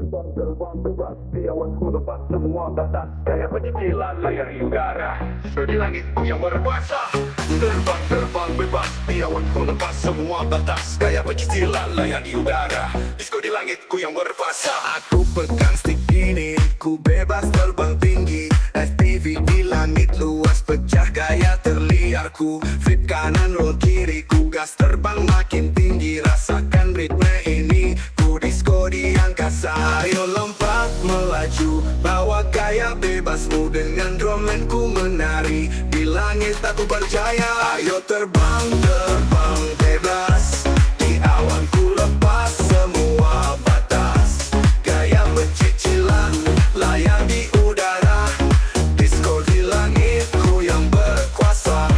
Terbang bebas di awanku lepas semua batas, kayak pecicilan layar udara di langitku yang berkuasa. Terbang bebas di awanku lepas semua batas, kayak pecicilan layar di udara, disco di langitku yang berkuasa. Aku pegang stick ini, ku bebas terbang tinggi, FPV di langit luas, pecah gaya terliarku, flip kanan roll kiri, ku gas terbang makin tinggi, rasakan ritme ini, ku disco di angkasa. Ayo lompat melaju, bawa gaya bebasmu, dengan drum and ku menari, di langit aku berjaya. Ayo terbang bebas, di awan ku lepas semua batas, gaya pecicilan layar di udara, disco di langitku yang berkuasa.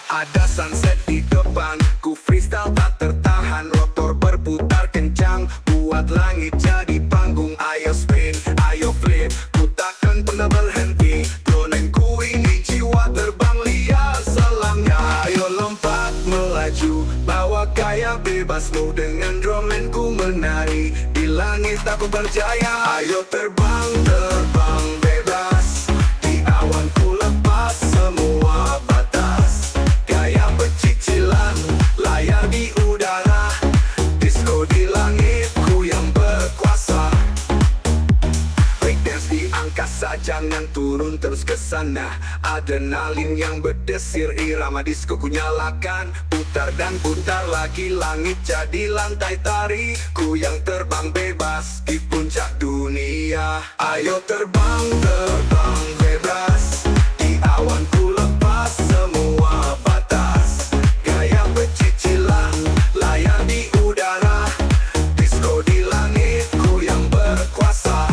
Ada sunset di depan, ku freestyle tak tertahan, rotor berputar kencang, buat langit jadi panggung. Ayo spin, ayo flip, ku takkan pernah berhenti, dronenku ini jiwa terbang liar selangnya. Ayo lompat melaju, bawa gaya bebasmu, dengan dronenku menari, di langit aku berjaya. Ayo terbang bebas, di awan ku lepas semua batas, gaya pecicilan layar di udara, disco di langitku yang berkuasa. Breakdance di angkasa, jangan turun terus ke sana, adrenalin yang berdesir, irama disco ku nyalakan, putar dan putar lagi, langit jadi lantai tari, ku yang terbang bebas di puncak dunia. Ayo terbang bebas, di awan ku lepas semua batas, gaya pecicilan layar di udara, disco di langitku yang berkuasa.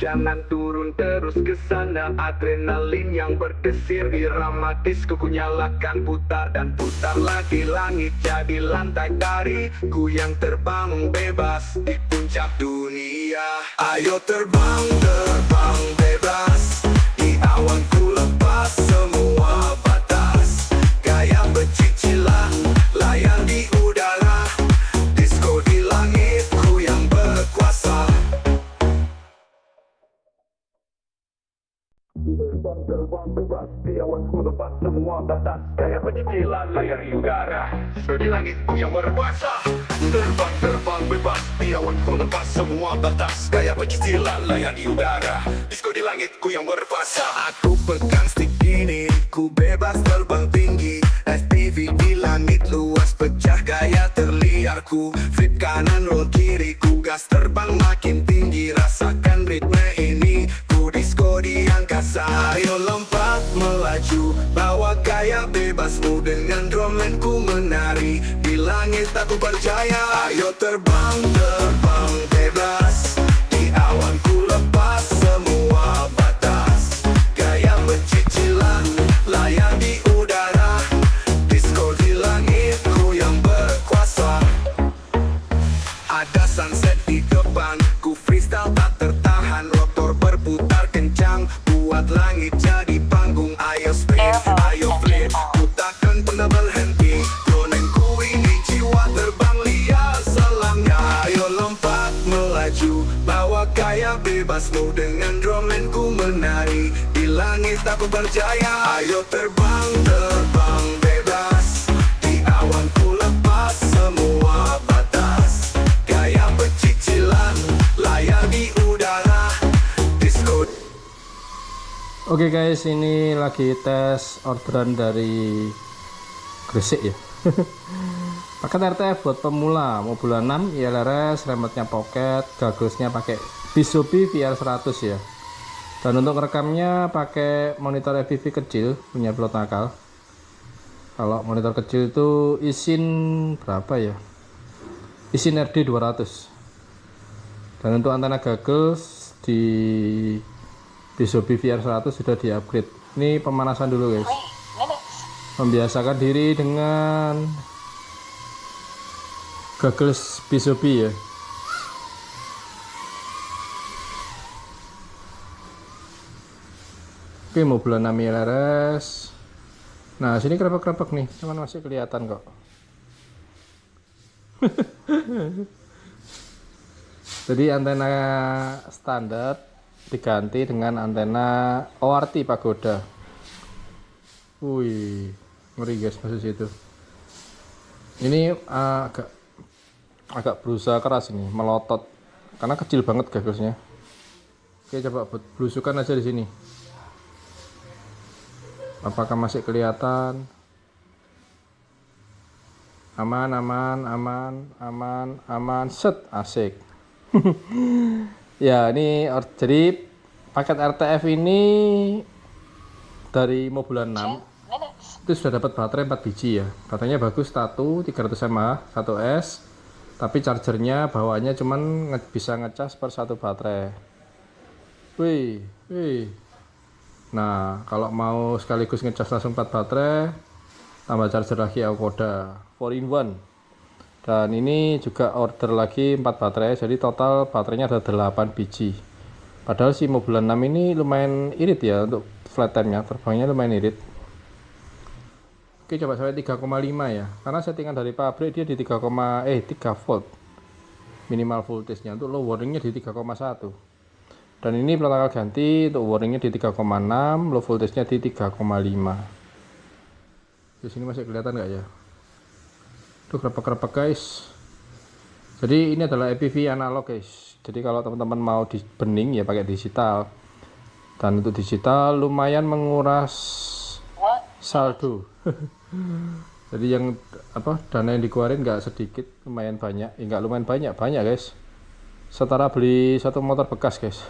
Jangan turun terus ke sana, adrenalin yang berdesir, irama disco ku nyalakan, putar dan putar lagi, langit jadi lantai tari, ku yang terbang bebas di puncak dunia. Ayo terbang bebas, di awan ku lepas semua batas, gaya pecicilan layar di udara, disco di langitku yang berkuasa. Terbang bebas di awanku lepas semua batas, kayak pecicilan layar udara di langitku yang berkuasa. Terbang bebas di awanku lepas semua batas, kayak pecicilan layar di udara, disco di langitku yang berkuasa. Aku pegang stick ini, ku bebas terbang tinggi, FPV di langit luas, pecah gaya terliarku, flip kanan roll kiri, ku gas terbang makin tinggi, rasakan ritme ini, ku disco di angkasa. Ayo lompat melaju, bawa gaya bebasmu, dengan drum and ku menari, di langit aku berjaya. Ayo terbang bebas, di awan ku lepas semua batas, gaya pecicilan layar di udara, disco di langitku yang berkuasa. Ada sunset di depan, ku freestyle tak tertahan, rotor berputar kencang, buat langit jadi panggung. Ayo spin, ayo flip, ku takkan pernah berhenti, dronenku ini jiwa terbang liar selangnya. Ayo lompat melaju, bawa gaya bebasmu, dengan drum and ku menari, di langit aku berjaya. Ayo terbang bebas, di awan ku lepas semua batas, gaya pecicilan layar di udara, disco. Oke guys, ini lagi tes orderan dari Gresik ya. Paket RTF buat pemula, mobil 6, ILRS, remote-nya pocket, gagosnya pakai Bisobi VR100 ya. Dan untuk rekamnya pakai monitor FPV kecil punya pilot nakal. Kalau monitor kecil itu isin berapa ya? Isin RD 200. Dan untuk antena gagus di Bisobi VR100 sudah di upgrade. Ini pemanasan dulu guys, membiasakan diri dengan Gagas Bisobi ya. Oke, mau bulan 6 LRS. Nah, sini kerepek-kerepek nih, cuman masih kelihatan kok. Jadi antena standar diganti dengan antena ORT Pagoda. Wih, ngeri guys masuk situ. Ini agak berusaha keras ini, melotot karena kecil banget gagasnya. Oke, coba belusukan aja di sini. Apakah masih kelihatan? Aman, aman, aman, aman, aman, set, asik. Ya, ini jadi paket RTF ini dari mau bulan 6 itu sudah dapat baterai 4 biji ya. Baterainya bagus, satu 300 mAh, 1S, tapi chargernya bawaannya cuman bisa ngecas per satu baterai. Wih, wih. Nah, kalau mau sekaligus ngecas langsung 4 baterai, tambah charger lagi Akoda 4-in-1. Dan ini juga order lagi 4 baterai, jadi total baterainya ada 8 biji. Padahal si Mobulan 6 ini lumayan irit ya untuk flat time-nya, terbangnya lumayan irit. Oke, coba sampai 3,5 ya. Karena settingan dari pabrik dia di 3 volt. Minimal voltage-nya, untuk low warning-nya di 3,1. Dan ini protokol ganti untuk warningnya di 3,6, low voltage-nya di 3,5. Di sini masih kelihatan nggak ya? Tuh kerepek-kerepek guys. Jadi ini adalah EPV analog guys. Jadi kalau teman-teman mau di bening ya pakai digital. Dan untuk digital lumayan menguras saldo. Jadi yang dana yang dikeluarin nggak sedikit, lumayan banyak. Nggak lumayan banyak, banyak guys. Setara beli satu motor bekas guys.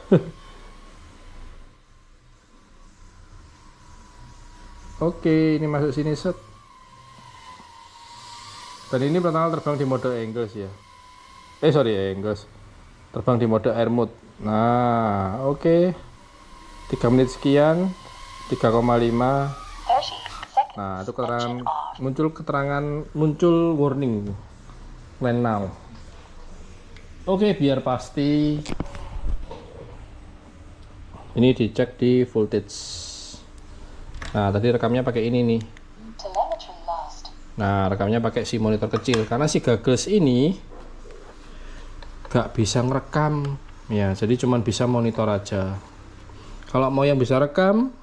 Oke, ini masuk sini set. Dan ini pertama terbang di mode English ya. English. Terbang di mode air mode. Nah, oke. 3 menit sekian, 3,5. Nah, itu muncul warning land now. Oke, biar pasti ini dicek di voltage. Nah, tadi rekamnya pakai ini nih. Nah, rekamnya pakai si monitor kecil karena si gagas ini gak bisa ngerekam ya, jadi cuman bisa monitor aja. Kalau mau yang bisa rekam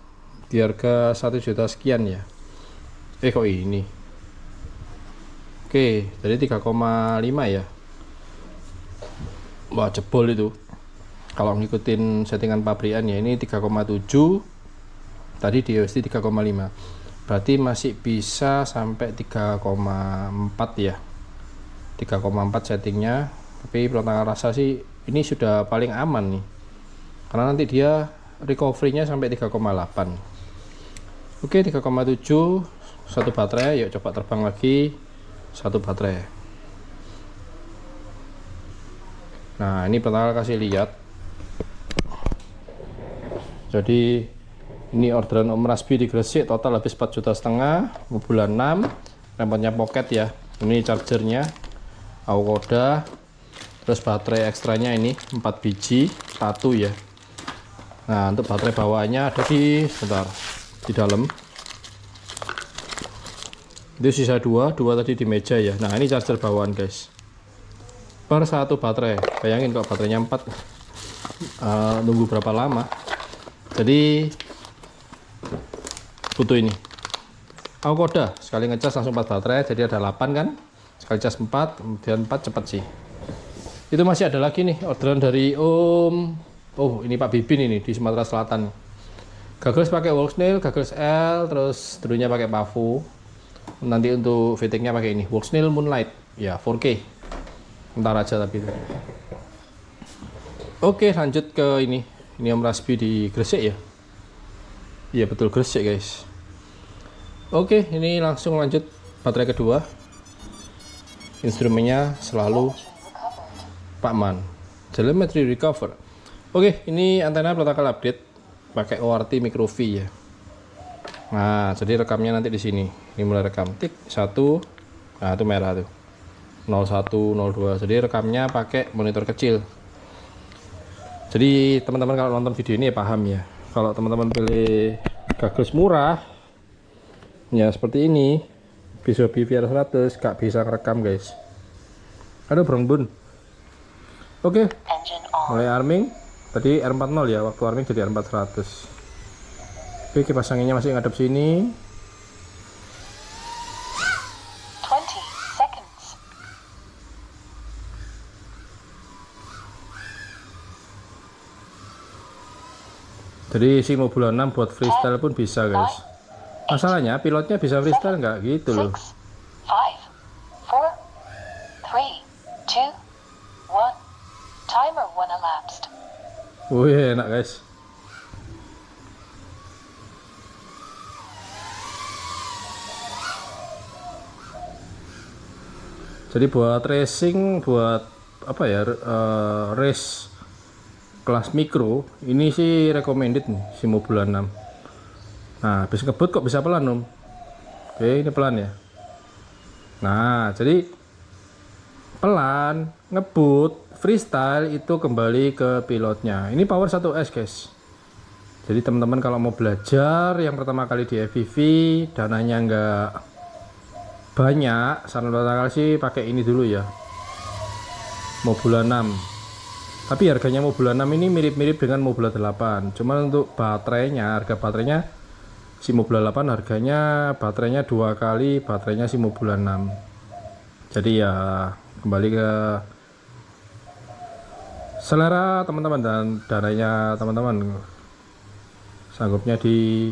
di harga 1 juta sekian ya. Kok ini? Oke, jadi 3,5 ya. Wah, jebol itu. Kalau ngikutin settingan pabrikan ya, ini 3,7. Tadi di USD 3,5. Berarti masih bisa sampai 3,4 ya. 3,4 settingnya. Tapi pertama rasa sih ini sudah paling aman nih. Karena nanti dia recovery-nya sampai 3,8. Oke, 3,7 satu baterai. Yuk coba terbang lagi satu baterai. Nah, ini pertama kasih lihat. Jadi ini orderan Om Rasbi di Gresik, total habis 4,5 juta, bulan 6. Remote-nya pocket ya. Ini chargernya Akoda. Terus baterai ekstranya ini 4 biji, satu ya. Nah, untuk baterai bawaannya ada di dalam. Itu sisa dua tadi di meja ya. Nah, ini charger bawaan guys. Per satu baterai, bayangin kok baterainya 4, nunggu berapa lama. Jadi butuh ini Akoda, sekali ngecas langsung 4 baterai, jadi ada 8 kan, sekali cas 4, kemudian 4 cepat sih. Itu masih ada lagi nih orderan dari ini Pak Bibin ini di Sumatera Selatan. Gagas pakai Wolfsnail, gagas L, terus dulunya pakai Pavu. Nanti untuk fittingnya pakai ini Wolfsnail Moonlight ya, 4K. Ntar aja tapi itu. Oke, lanjut ke ini Om Rasbi di Gresik ya. Iya betul, Gresik guys. Oke, ini langsung lanjut baterai kedua. Instrumennya selalu Pak Man, telemetry recover. Oke, ini antena protokol update pakai ORT micro V ya. Nah, jadi rekamnya nanti di sini. Ini mulai rekam tik 1. Nah, itu merah tuh. 01, 02. Jadi rekamnya pakai monitor kecil. Jadi teman-teman kalau nonton video ini ya paham ya. Kalau teman-teman pilih gagus murah ya seperti ini, bisa BVR 100 gak bisa ngerekam guys. Aduh bun. Oke, mulai arming. Tadi R40 ya, waktu arming jadi R400. Oke, kipas anginnya masih ngadep sini. 20 seconds. Jadi isi mobil 6 buat freestyle pun bisa guys. Masalahnya pilotnya bisa freestyle nggak gitu loh. 6, 5, 4, 3, 2, 1. Timer 1 elapsed. Wih enak guys. Jadi buat racing, buat apa ya, race kelas mikro, ini sih recommended nih si mobil 6. Nah habis ngebut kok bisa pelan om. Oke ini pelan ya. Nah jadi pelan, ngebut, freestyle itu kembali ke pilotnya. Ini power 1S guys. Jadi teman-teman kalau mau belajar yang pertama kali di FPV, dananya nggak banyak, saran pertama kali sih pakai ini dulu ya, Mobula 6. Tapi harganya Mobula 6 ini mirip-mirip dengan Mobula 8. Cuman untuk baterainya, harga baterainya si Mobula 8 harganya baterainya 2 kali baterainya si Mobula 6. Jadi ya kembali ke selera teman-teman dan dananya teman-teman, sanggupnya di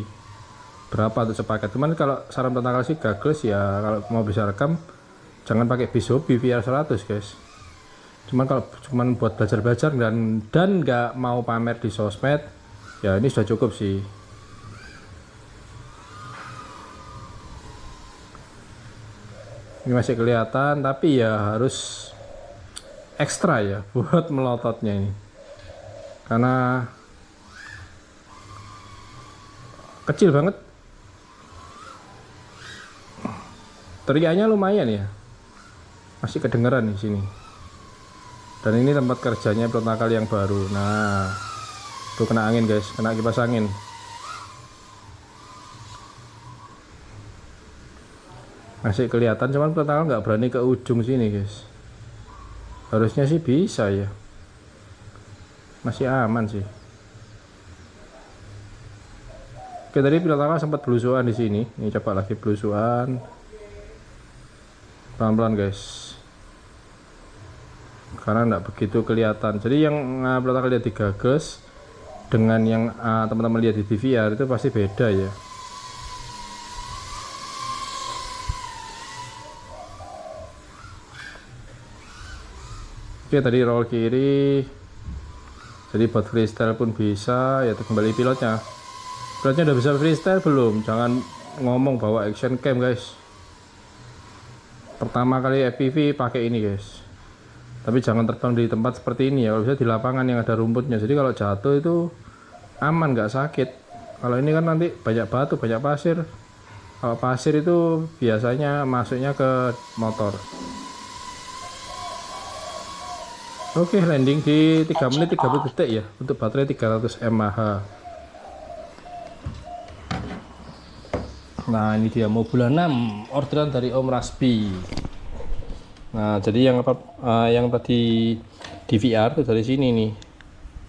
berapa untuk sepaket. Cuman kalau saran pertama kali sih gagus ya, kalau mau bisa rekam jangan pakai BVR 100 guys. Cuman buat belajar-belajar dan nggak mau pamer di sosmed ya, ini sudah cukup sih. Ini masih kelihatan tapi ya harus ekstra ya buat melototnya ini, karena kecil banget. Teriaknya lumayan ya, masih kedengeran di sini. Dan ini tempat kerjanya pertama kali yang baru. Nah tuh kena angin guys, kena kipas angin. Masih kelihatan, cuman pertama nggak berani ke ujung sini guys. Harusnya sih bisa ya, masih aman sih. Oke tadi pertama sempat belusuan di sini. Ini coba lagi belusuan, pelan-pelan guys, karena nggak begitu kelihatan. Jadi yang pertama kali lihat di gagas dengan yang teman-teman lihat di DVR itu pasti beda ya. Oke tadi roll kiri, jadi buat freestyle pun bisa ya. Kembali pilotnya udah bisa freestyle belum? Jangan ngomong bawa action cam guys. Pertama kali FPV pakai ini guys, tapi jangan terbang di tempat seperti ini ya, kalau bisa di lapangan yang ada rumputnya. Jadi kalau jatuh itu aman, nggak sakit. Kalau ini kan nanti banyak batu, banyak pasir. Kalau pasir itu biasanya masuknya ke motor. Oke landing di 3 menit 30 detik ya, untuk baterai 300 mAh. Nah ini dia Mobula 6 orderan dari Om Rasbi. Nah jadi yang tadi DVR itu dari sini nih.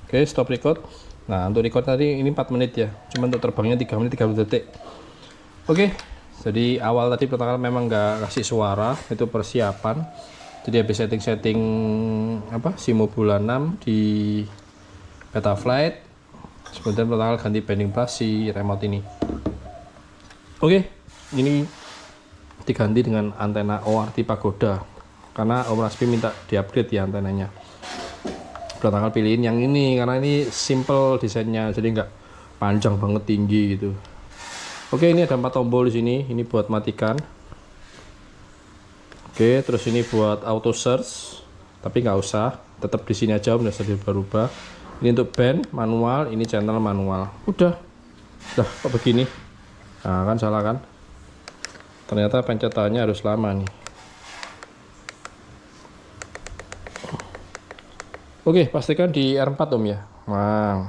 Oke stop record. Nah untuk record tadi ini 4 menit ya, cuma untuk terbangnya 3 menit 30 detik. Oke jadi awal tadi pertama memang nggak kasih suara, itu persiapan. Jadi habis setting si Mobula 6 di Betaflight, kemudian pertama ganti bending brush si remote ini. Oke, ini diganti dengan antena ORT Pagoda karena Om Rasbi minta diupgrade ya antenanya. Pertama pilihin yang ini karena ini simple desainnya, jadi nggak panjang banget tinggi gitu. Oke, ini ada 4 tombol di sini. Ini buat matikan. Oke, terus ini buat auto search, tapi nggak usah, tetap di sini aja, udah bisa berubah. Ini untuk band manual, ini channel manual. Udah kok begini? Nah kan salah kan? Ternyata pencetannya harus lama nih. Oke, pastikan di R4 Om ya. Nah,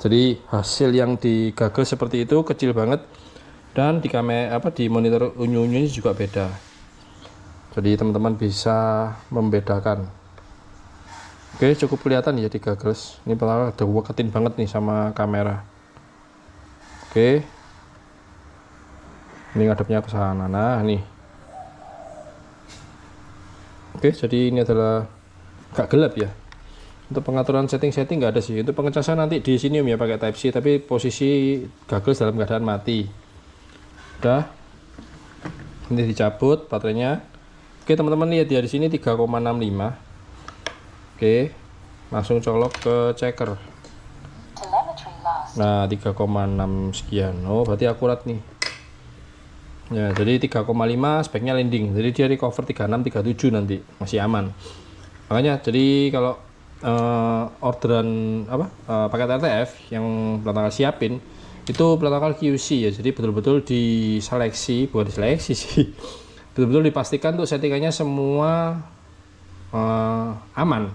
jadi hasil yang di Google seperti itu kecil banget, dan di kamera di monitor unyu-unyu juga beda. Jadi teman-teman bisa membedakan. Oke, cukup kelihatan ya di Google. Ini udah deketin banget nih sama kamera. Oke. Ini ngadepnya ke sana. Nah, nih. Oke, jadi ini adalah agak gelap ya. Untuk pengaturan setting nggak ada sih. Untuk pengecasan nanti di sini Om ya, pakai Type C, tapi posisi Google dalam keadaan mati. Udah. Ini dicabut baterainya. Oke, teman-teman lihat ya, di sini 3,65. Oke. Langsung colok ke checker. Telemetry lost. Nah, 3,6 sekian. Oh, berarti akurat nih. Ya, jadi 3,5 speknya landing. Jadi dia recover 36, 37 nanti. Masih aman. Makanya jadi kalau orderan paket RTF yang Plat siapin itu Plat QC ya, jadi betul-betul diseleksi, bukan diseleksi sih, betul-betul dipastikan tuh settingannya semua aman.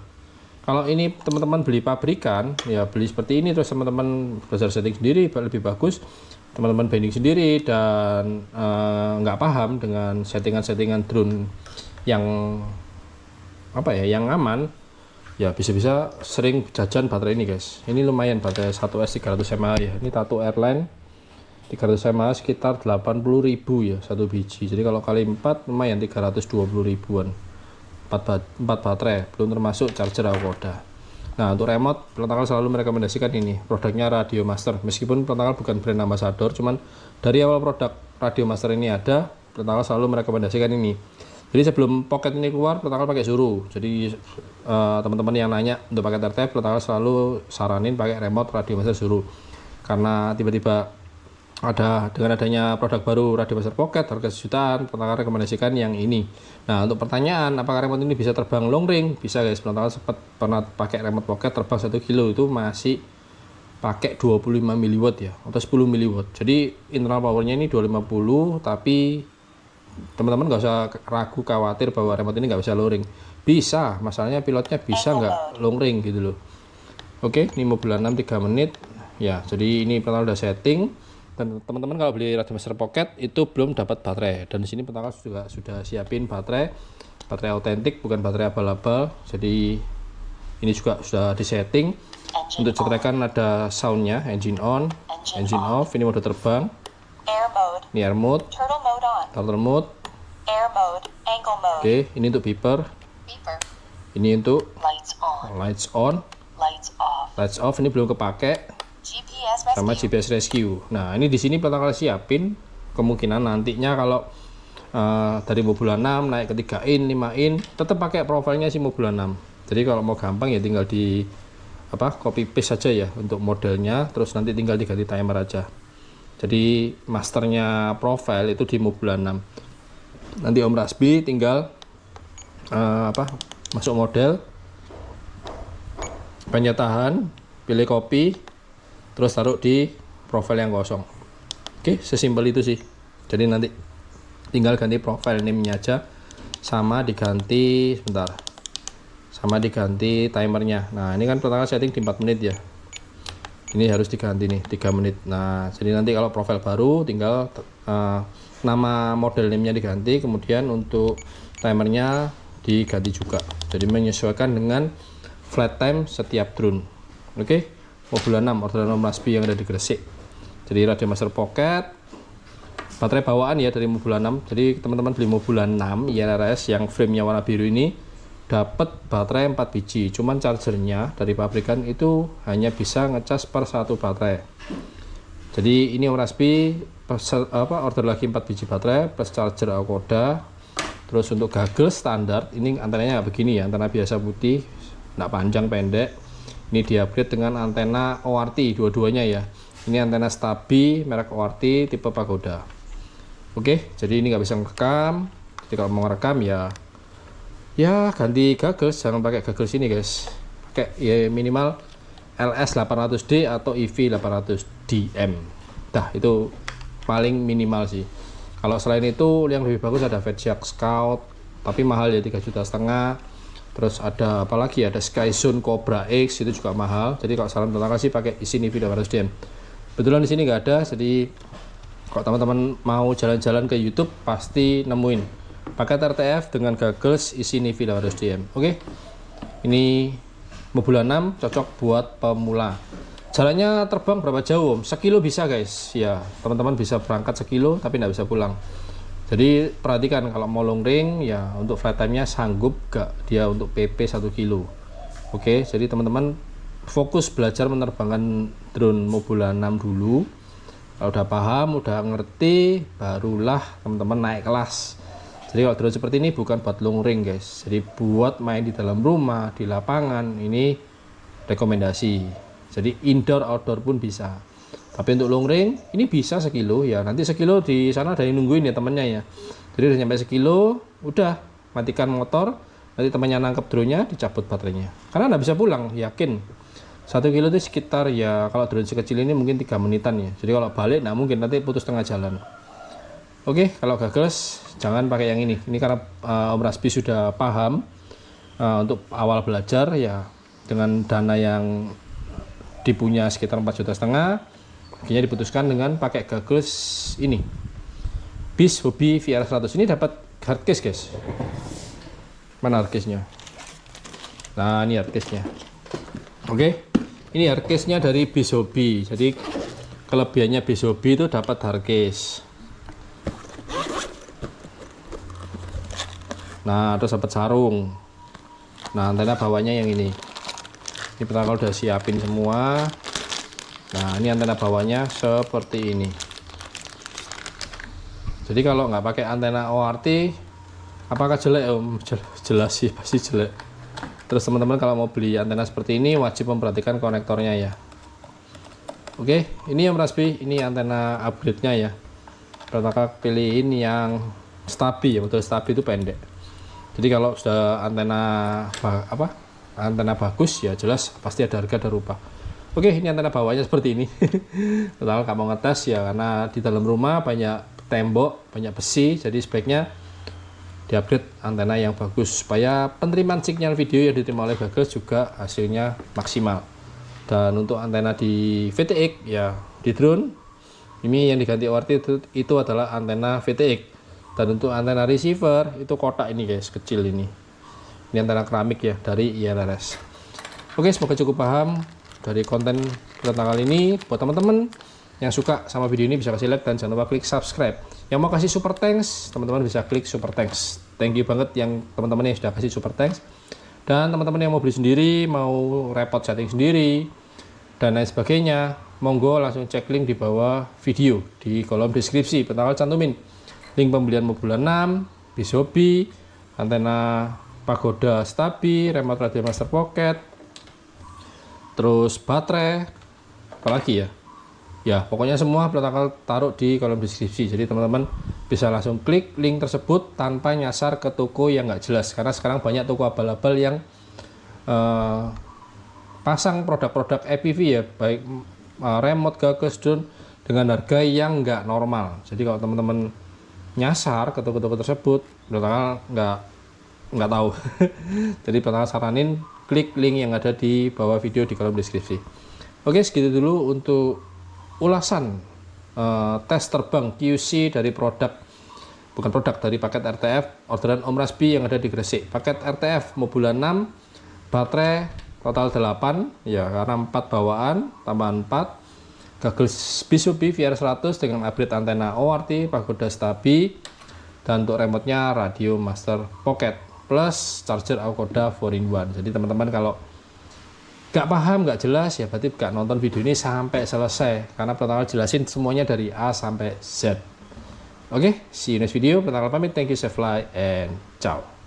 Kalau ini teman-teman beli pabrikan ya, beli seperti ini terus teman-teman belajar setting sendiri lebih bagus, teman-teman binding sendiri dan nggak paham dengan settingan drone yang yang aman ya, bisa-bisa sering jajan baterai ini guys. Ini lumayan baterai 1S 300 mAh ya. Ini Tatu Airline 300 mAh sekitar 80.000 ya satu biji. Jadi kalau kali 4 lumayan 320 ribuan. 4 baterai, belum termasuk charger Akoda. Nah, untuk remote Plat selalu merekomendasikan ini, produknya Radio Master. Meskipun Plat bukan brand ambassador, cuman dari awal produk Radio Master ini ada, Plat selalu merekomendasikan ini. Jadi sebelum pocket ini keluar, Plat pakai Zuru. Jadi teman-teman yang nanya untuk paket RTF, Plat selalu saranin pakai remote Radio Master Zuru. Karena tiba-tiba dengan adanya produk baru Radio Master Pocket harga sejutaan, Plat rekomendasikan yang ini. Nah, untuk pertanyaan apakah remote ini bisa terbang long range? Bisa guys. Plat sempat pernah pakai remote Pocket terbang 1 kilo itu masih pakai 25 mW ya, atau 10 mW. Jadi internal powernya ini 250, tapi teman-teman nggak usah ragu khawatir bahwa remote ini nggak bisa low ring. Bisa, masalahnya pilotnya bisa nggak long ring gitu loh. Oke, ini mau bulan 6 3 menit ya. Jadi ini pertama udah setting, dan teman-teman kalau beli Radio Master Pocket itu belum dapat baterai, dan di sini pertama juga sudah siapin baterai autentik, bukan baterai abal-abal. Jadi ini juga sudah disetting. Untuk cetrekan ada soundnya, engine on, engine off. Ini mode terbang, Air mode. ini air mode, Turtle mode on. turtle mode. Air mode. Angle mode. Oke, ini untuk beeper. Beeper. Ini untuk Lights on. lights on, Lights off. lights off. Ini belum kepake, GPS sama rescue. GPS rescue. Nah, ini di sini Plat siapin kemungkinan nantinya kalau dari bulan 6 naik ke 3 in, 5 in, tetap pakai profilnya sih bulan 6. Jadi kalau mau gampang ya tinggal di copy paste saja ya untuk modelnya, terus nanti tinggal diganti timer aja. Jadi masternya profile itu di bulan 6. Nanti Om Rasbi tinggal masuk model, penyetahan, pilih copy, terus taruh di profile yang kosong. Oke, sesimpel itu sih. Jadi nanti tinggal ganti profile name-nya aja, sama diganti timernya. Nah, ini kan pertama setting di 4 menit ya. Ini harus diganti nih 3 menit. Nah, jadi nanti kalau profil baru tinggal nama model name-nya diganti, kemudian untuk timernya diganti juga. Jadi menyesuaikan dengan flight time setiap drone. Oke, bulan 6 orderan Om Rasbi yang ada di Gresik. Jadi Radio Master Pocket, baterai bawaan ya dari bulan 6. Jadi teman-teman beli bulan 6 IRS yang frame-nya warna biru ini dapat baterai 4 biji. Cuman chargernya dari pabrikan itu hanya bisa ngecas per 1 baterai. Jadi ini Om Rasbi order lagi 4 biji baterai plus charger Akoda. Terus untuk gagel standar, ini antenanya nggak begini ya, antena biasa putih, nggak panjang pendek. Ini di-upgrade dengan antena ORT dua-duanya ya. Ini antena Stabi merek ORT tipe Pagoda. Oke, jadi ini nggak bisa ngerekam. Jadi kalau mau ngerekam ya ganti gagel, jangan pakai gagel sini guys. Pakai ya minimal LS 800D atau EV 800DM. Dah, itu paling minimal sih. Kalau selain itu yang lebih bagus ada Fat Shark Scout, tapi mahal ya 3,5 juta. Terus ada apa lagi, ada Skyzone Cobra X, itu juga mahal. Jadi kalau saran pertama sih pakai Infinity 800DM. Kebetulan di sini nggak ada, jadi kalau teman-teman mau jalan-jalan ke YouTube pasti nemuin paket RTF dengan goggles Infinity 800DM. Oke, ini Mobula 6 cocok buat pemula. Jalannya terbang berapa jauh Om? Sekilo bisa guys, ya teman-teman bisa berangkat sekilo tapi nggak bisa pulang. Jadi perhatikan kalau mau long range ya, untuk flight time-nya sanggup gak dia untuk PP 1 kilo. Oke, jadi teman-teman fokus belajar menerbangkan drone Mobula 6 dulu. Kalau udah paham, udah ngerti, barulah teman-teman naik kelas. Jadi kalau drone seperti ini bukan buat long range guys, jadi buat main di dalam rumah, di lapangan, ini rekomendasi. Jadi indoor outdoor pun bisa. Tapi untuk long range ini bisa sekilo ya. Nanti sekilo di sana ada yang nungguin ya temennya ya. Jadi udah sampai sekilo, udah matikan motor. Nanti temannya nangkep drone-nya, dicabut baterainya. Karena nggak bisa pulang, yakin. 1 kilo itu sekitar ya, kalau drone sekecil ini mungkin 3 menitan ya. Jadi kalau balik nggak mungkin, nanti putus tengah jalan. Oke, kalau goggles jangan pakai yang ini. Ini karena Om Rasbi sudah paham untuk awal belajar ya, dengan dana yang dipunya sekitar 4,5 juta. Akhirnya diputuskan dengan pakai goggles ini, Beast Hobby VR100. Ini dapat hard case guys. Mana hard case-nya? Nah ini hard case-nya. Oke, ini hard case-nya dari Beast Hobby. Jadi kelebihannya Beast Hobby itu dapat hard case. Nah terus dapat sarung. Nah antena bawahnya yang ini. Ini pertama udah siapin semua. Nah ini antena bawahnya seperti ini. Jadi kalau nggak pakai antena ORT, apakah jelek Om? Jelas sih, pasti jelek. Terus teman-teman kalau mau beli antena seperti ini wajib memperhatikan konektornya ya. Oke, ini Om Rasbi, ini antena upgrade-nya ya. Pertama pilihin yang stabi ya, betul, stabi itu pendek. Jadi kalau sudah antena bagus ya jelas pasti ada harga, ada rupa. Oke, ini antena bawahnya seperti ini. Total nggak mau ngetes ya, karena di dalam rumah banyak tembok, banyak besi, jadi sebaiknya diupgrade antena yang bagus supaya penerimaan sinyal video yang diterima oleh goggles juga hasilnya maksimal. Dan untuk antena di VTX ya, di drone ini yang diganti ORT itu adalah antena VTX. Dan untuk antena receiver itu kotak ini guys, kecil ini. Ini antena keramik ya dari ILRS. Oke, semoga cukup paham dari konten kita kali ini. Buat teman-teman yang suka sama video ini bisa kasih like dan jangan lupa klik subscribe. Yang mau kasih super thanks, teman-teman bisa klik super thanks. Thank you banget yang teman-teman yang sudah kasih super thanks. Dan teman-teman yang mau beli sendiri, mau repot setting sendiri dan lain sebagainya, monggo langsung cek link di bawah video di kolom deskripsi. Pertama cantumin link pembelian Mobula 6, Beast Hobby, antena Pagoda Stabi, remote radio master pocket, terus baterai, apalagi ya, ya pokoknya semua bakal taruh di kolom deskripsi. Jadi teman-teman bisa langsung klik link tersebut tanpa nyasar ke toko yang nggak jelas, karena sekarang banyak toko abal-abal yang pasang produk-produk EPV ya, baik remote, goggles, drone dengan harga yang nggak normal. Jadi kalau teman-teman nyasar ke toko-toko tersebut, bakal nggak tahu. Jadi pertama saranin klik link yang ada di bawah video di kolom deskripsi. Oke, segitu dulu untuk ulasan tes terbang QC dari dari paket RTF orderan Om Rasbi yang ada di Gresik. Paket RTF Mobula 6, baterai total 8 ya, karena 4 bawaan tambahan 4, goggles Beast Hobby VR100 dengan upgrade antena ORT, Pagoda Stabi, dan untuk remote-nya radio master pocket plus charger Akoda 4-in-1. Jadi teman-teman kalau nggak paham, nggak jelas ya berarti nggak nonton video ini sampai selesai, karena pertama jelasin semuanya dari A sampai Z. Oke, see you next video. Pertama pamit, thank you, save fly, and ciao.